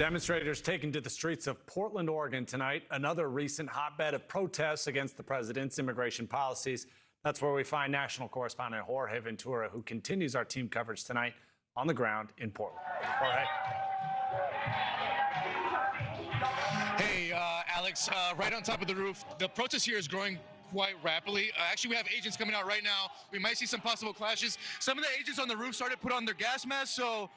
Demonstrators taking to the streets of Portland, Oregon tonight, another recent hotbed of protests against the president's immigration policies. That's where we find national correspondent Jorge Ventura, who continues our team coverage tonight on the ground in Portland. Jorge. Hey, Alex, right on top of the roof. The protest here is growing quite rapidly. Actually, we have agents coming out right now. We might see some possible clashes. Some of the agents on the roof started to put on their gas masks, so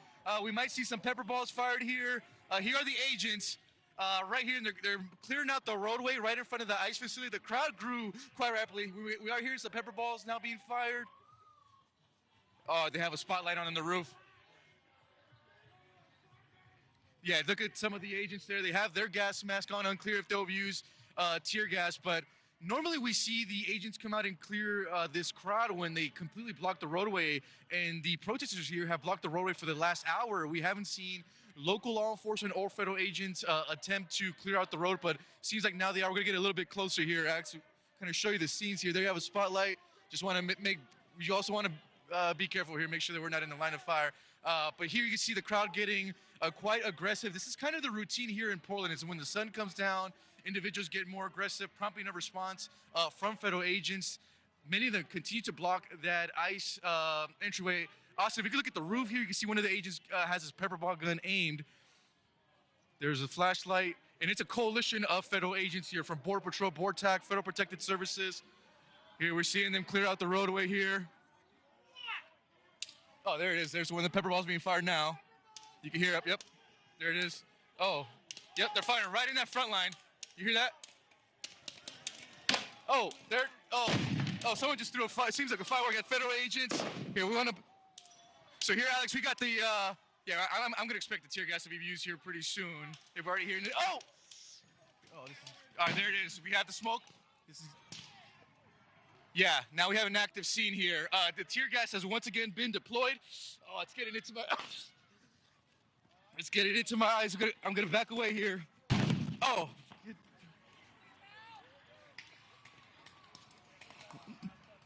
we might see some pepper balls fired here. Here are the agents right here, and they're clearing out the roadway right in front of the ICE facility. The crowd grew quite rapidly. We are hearing some pepper balls now being fired. Oh, they have a spotlight on the roof. Yeah, look at some of the agents there. They have their gas mask on. Unclear if they'll use tear gas, but normally we see the agents come out and clear this crowd when they completely block the roadway, and the protesters here have blocked the roadway for the last hour. We haven't seen local law enforcement or federal agents attempt to clear out the road, but it seems like now they are. We're gonna get a little bit closer here. Actually, kind of show you the scenes here. There you have a spotlight. Just want to you also want to be careful here, make sure that we're not in the line of fire. But here you can see the crowd getting quite aggressive. This is kind of the routine here in Portland, is when the sun comes down, individuals get more aggressive, prompting a response from federal agents. Many of them continue to block that ICE entryway. Also, if you look at the roof here, you can see one of the agents has his pepper ball gun aimed. There's a flashlight, and it's a coalition of federal agents here from Border Patrol, Border TAC, Federal Protected Services. Here we're seeing them clear out the roadway here. Oh, there it is. There's one of the pepper balls being fired now. You can hear it. Yep, there it is. Oh, yep, they're firing right in that front line. You hear that? Oh, there. Oh, someone just threw a fire. It seems like a firework at federal agents. Here, we want to. So here, Alex, we got the. Yeah, I'm going to expect the tear gas to be used here pretty soon. They've already heard it. Oh, this is. All right, there it is. We have the smoke. This is. Yeah, now we have an active scene here. The tear gas has once again been deployed. Oh, it's getting into my. It's getting into my eyes. I'm gonna back away here. Oh.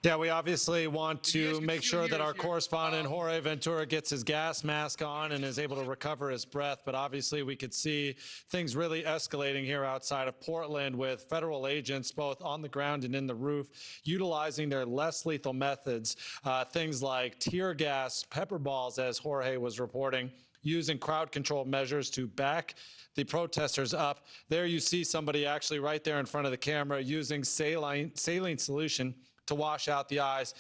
Yeah, we obviously want to make sure that our correspondent Jorge Ventura gets his gas mask on and is able to recover his breath. But obviously we could see things really escalating here outside of Portland, with federal agents both on the ground and in the roof utilizing their less lethal methods, things like tear gas, pepper balls, as Jorge was reporting, using crowd control measures to back the protesters up. There you see somebody actually right there in front of the camera using saline solution to wash out the eyes.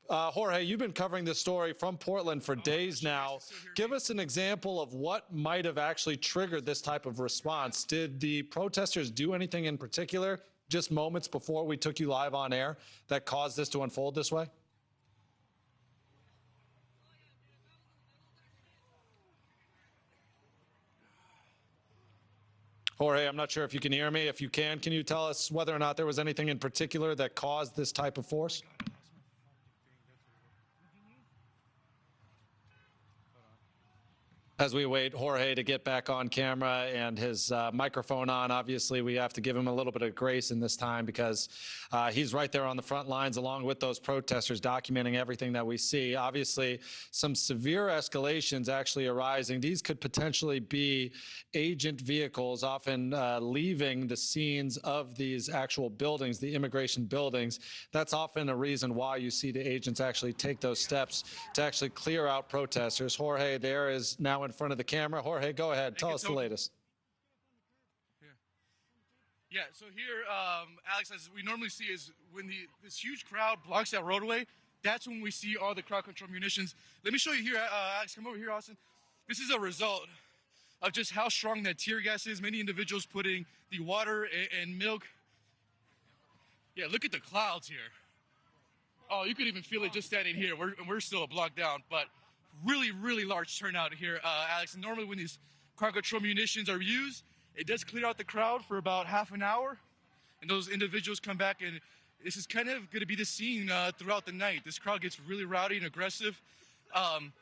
Jorge, you've been covering this story from Portland for days now. Give us an example of what might have actually triggered this type of response. Did the protesters do anything in particular just moments before we took you live on air that caused this to unfold this way? Jorge, I'm not sure if you can hear me. If you can you tell us whether or not there was anything in particular that caused this type of force? As we wait Jorge to get back on camera and his microphone on, obviously we have to give him a little bit of grace in this time, because he's right there on the front lines along with those protesters, documenting everything that we see. Obviously, some severe escalations actually arising. These could potentially be agent vehicles, often leaving the scenes of these actual buildings, the immigration buildings. That's often a reason why you see the agents actually take those steps to actually clear out protesters. Jorge there is now in front of the camera. Jorge, go ahead. Tell us the latest. Yeah, so here, Alex, as we normally see, is when this huge crowd blocks that roadway, that's when we see all the crowd control munitions. Let me show you here, Alex, come over here, Austin. This is a result of just how strong that tear gas is. Many individuals putting the water and milk. Yeah, look at the clouds here. Oh, you could even feel it just standing here. We're still a block down, but really, really large turnout here, Alex. And normally when these crowd control munitions are used, it does clear out the crowd for about half an hour, and those individuals come back, and this is kind of going to be the scene throughout the night. This crowd gets really rowdy and aggressive.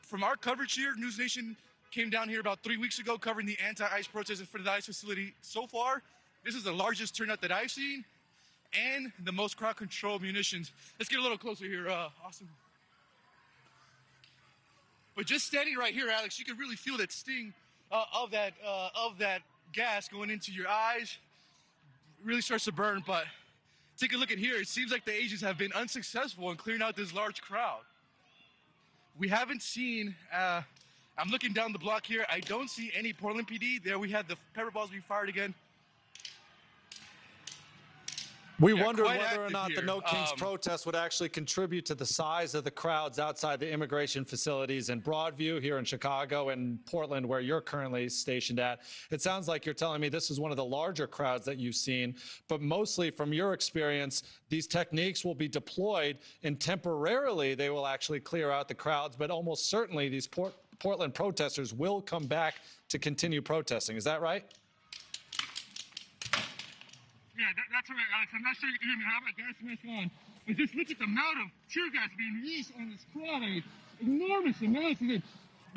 From our coverage here, NewsNation came down here about 3 weeks ago covering the anti-ICE protest in front of the ICE facility. So far, this is the largest turnout that I've seen and the most crowd control munitions. Let's get a little closer here, Austin. But just standing right here, Alex, you can really feel that sting of that gas going into your eyes. It really starts to burn. But take a look at here. It seems like the agents have been unsuccessful in clearing out this large crowd. We haven't seen. I'm looking down the block here. I don't see any Portland PD. There we had the pepper balls being fired again. We Yeah, wondered quite whether or active not the here. No Kings protest would actually contribute to the size of the crowds outside the immigration facilities in Broadview here in Chicago and Portland, where you're currently stationed at. It sounds like you're telling me this is one of the larger crowds that you've seen, but mostly from your experience, these techniques will be deployed and temporarily they will actually clear out the crowds, but almost certainly these Portland protesters will come back to continue protesting. Is that right? Yeah, that's right, Alex. I'm not sure you can hear me. I have my gas mask on. But just look at the amount of tear gas being used on this crowd. I mean, enormous amounts of it.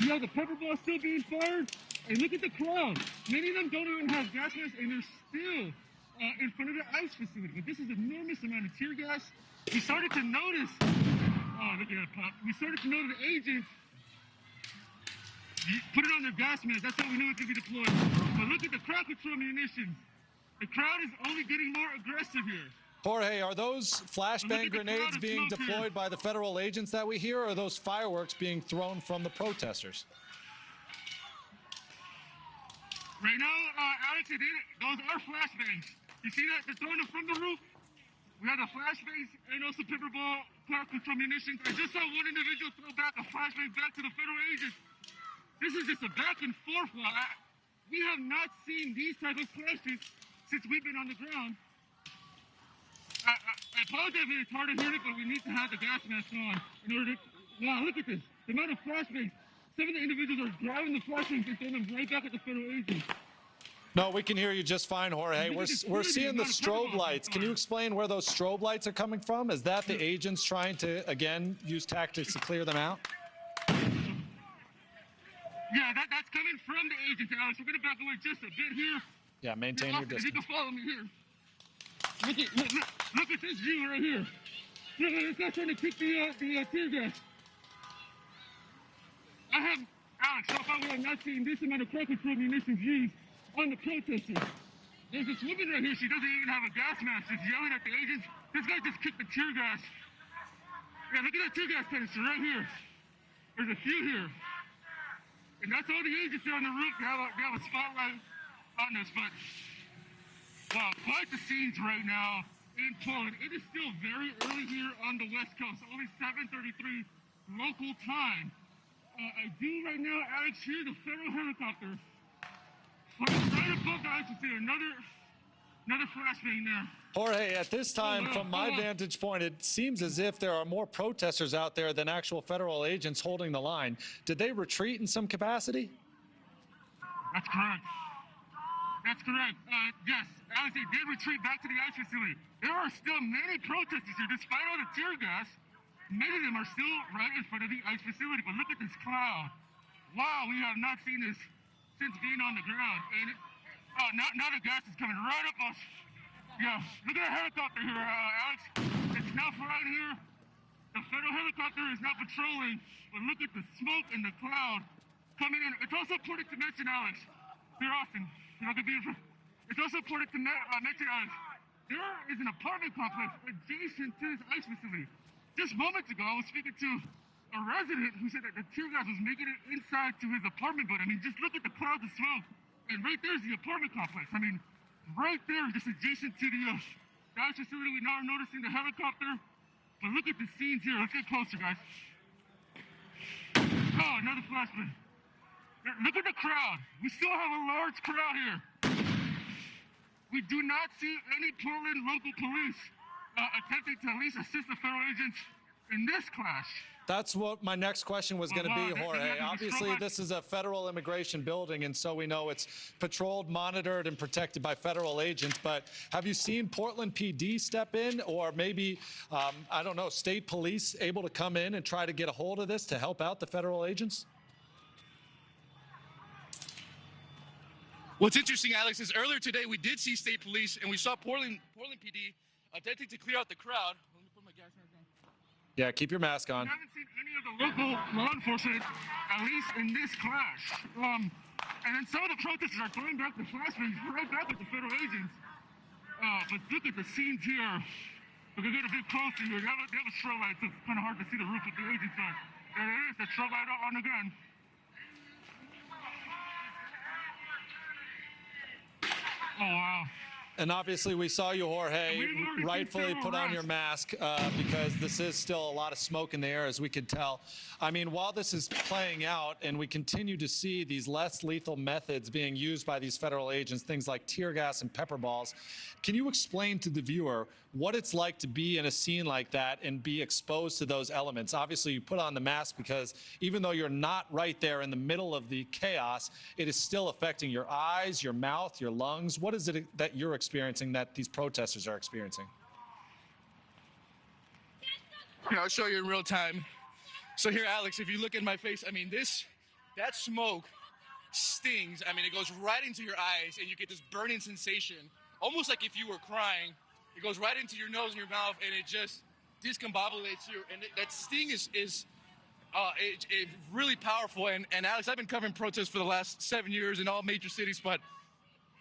You have the pepper ball still being fired. And look at the crowd. Many of them don't even have gas masks, and they're still in front of the ICE facility. But this is an enormous amount of tear gas. We started to notice. Oh, look at that pop. We started to notice the agents put it on their gas mask. That's how we know it can be deployed. But look at the crowd control munitions. The crowd is only getting more aggressive here. Jorge, are those flashbang grenades being deployed by the federal agents that we hear, or are those fireworks being thrown from the protesters? Right now, Alex, those are flashbangs. You see that? They're throwing them from the roof. We have the flashbangs and also pepper ball crowd control munitions. I just saw one individual throw back a flashbang back to the federal agents. This is just a back and forth. We have not seen these type of clashes since we've been on the ground. I apologize if it's hard to hear it, but we need to have the gas mask on in order to. Wow, look at this. The amount of flashbangs. Some of the individuals are grabbing the flashbangs and throwing them right back at the federal agents. No, we can hear you just fine, Jorge. We're seeing the strobe lights. Can you explain where those strobe lights are coming from? Is that the agents trying to, again, use tactics to clear them out? Yeah, that's coming from the agents, Alex. We're going to back away just a bit here. Yeah, maintain your distance. You can follow me here. Look at this view right here. Look, this guy's trying to kick the tear gas. Alex, so far we have not seen this amount of crowd control munitions used on the protesters. There's this woman right here. She doesn't even have a gas mask. She's yelling at the agents. This guy just kicked the tear gas. Yeah, look at that tear gas canister right here. There's a few here. And that's all the agents there on the roof. They have a spotlight on us, but wow, quite the scenes right now in Portland. It is still very early here on the West Coast, only 7:33 local time. I do right now, Alex, hear the federal helicopter right above the ICE facility. Another flashbang there. Jorge, at this time, from my vantage point, it seems as if there are more protesters out there than actual federal agents holding the line. Did they retreat in some capacity? That's correct. That's correct. Yes, Alex, they did retreat back to the ICE facility. There are still many protesters here, despite all the tear gas. Many of them are still right in front of the ICE facility. But look at this crowd. Wow, we have not seen this since being on the ground. And now the gas is coming right up us. Yeah, look at the helicopter here, Alex. It's now flying here. The federal helicopter is now patrolling. But look at the smoke and the cloud coming in. It's also important to mention, Alex, here, Austin. It's also important to mention, Alex, there is an apartment complex adjacent to this ICE facility. Just moments ago, I was speaking to a resident who said that the tear gas was making it inside to his apartment. But I mean, just look at the clouds of smoke. And right there's the apartment complex. I mean, right there, just adjacent to the ICE facility. We now are noticing the helicopter. But look at the scenes here. Let's get closer, guys. Oh, another flashbang. Look at the crowd. We still have a large crowd here. We do not see any Portland local police attempting to at least assist the federal agents in this clash. That's what my next question was going to be, Jorge. Obviously, this is a federal immigration building, and so we know it's patrolled, monitored, and protected by federal agents. But have you seen Portland PD step in, or maybe, I don't know, state police able to come in and try to get a hold of this to help out the federal agents? What's interesting, Alex, is earlier today we did see state police, and we saw Portland PD attempting to clear out the crowd. Let me put my gas mask on. Yeah, keep your mask on. I haven't seen any of the local law enforcement, at least in this clash. And then some of the protesters are throwing back the flashbangs right back at the federal agents. But look at the scenes here. We can get a bit closer here. They have a strobe light, so it's kind of hard to see the roof with the agents on. There it is, the strobe light on the gun. Oh, wow. And obviously, we saw you, Jorge, rightfully put on your mask because this is still a lot of smoke in the air, as we could tell. I mean, while this is playing out and we continue to see these less lethal methods being used by these federal agents, things like tear gas and pepper balls, can you explain to the viewer what it's like to be in a scene like that and be exposed to those elements? Obviously, you put on the mask because even though you're not right there in the middle of the chaos, it is still affecting your eyes, your mouth, your lungs. What is it that you're experiencing that these protesters are experiencing? Here, I'll show you in real time. So here, Alex, if you look at my face, I mean, that smoke stings. I mean, it goes right into your eyes and you get this burning sensation, almost like if you were crying. It goes right into your nose and your mouth and it just discombobulates you. And that sting is really powerful. And Alex, I've been covering protests for the last 7 years in all major cities, but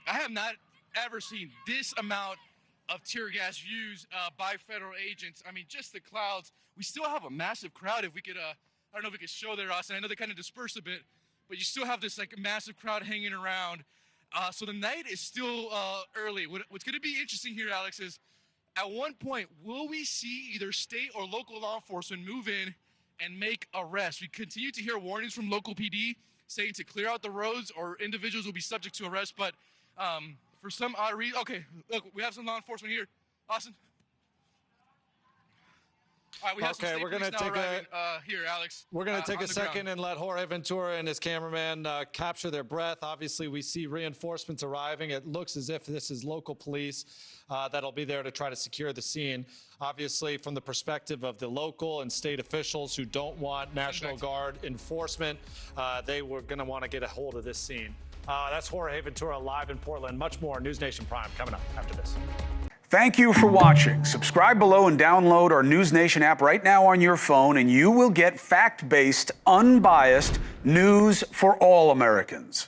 I have not ever seen this amount of tear gas used by federal agents. I mean, just the clouds. We still have a massive crowd. If we could, I don't know if we could show there, Austin. I know they kind of dispersed a bit, but you still have this like massive crowd hanging around. So the night is still early. What's going to be interesting here, Alex, is at one point, will we see either state or local law enforcement move in and make arrests? We continue to hear warnings from local PD saying to clear out the roads or individuals will be subject to arrest, but for some odd reason, okay, look, we have some law enforcement here. Austin. All right, we have some state we're going to police now take arriving, here, Alex. We're going to take on a the second ground. and let Jorge Ventura and his cameraman capture their breath. Obviously, we see reinforcements arriving. It looks as if this is local police that'll be there to try to secure the scene. Obviously, from the perspective of the local and state officials who don't want National Guard enforcement, they were going to want to get a hold of this scene. That's Jorge Ventura live in Portland. Much more NewsNation Prime coming up after this. Thank you for watching. Subscribe below and download our NewsNation app right now on your phone, and you will get fact-based, unbiased news for all Americans.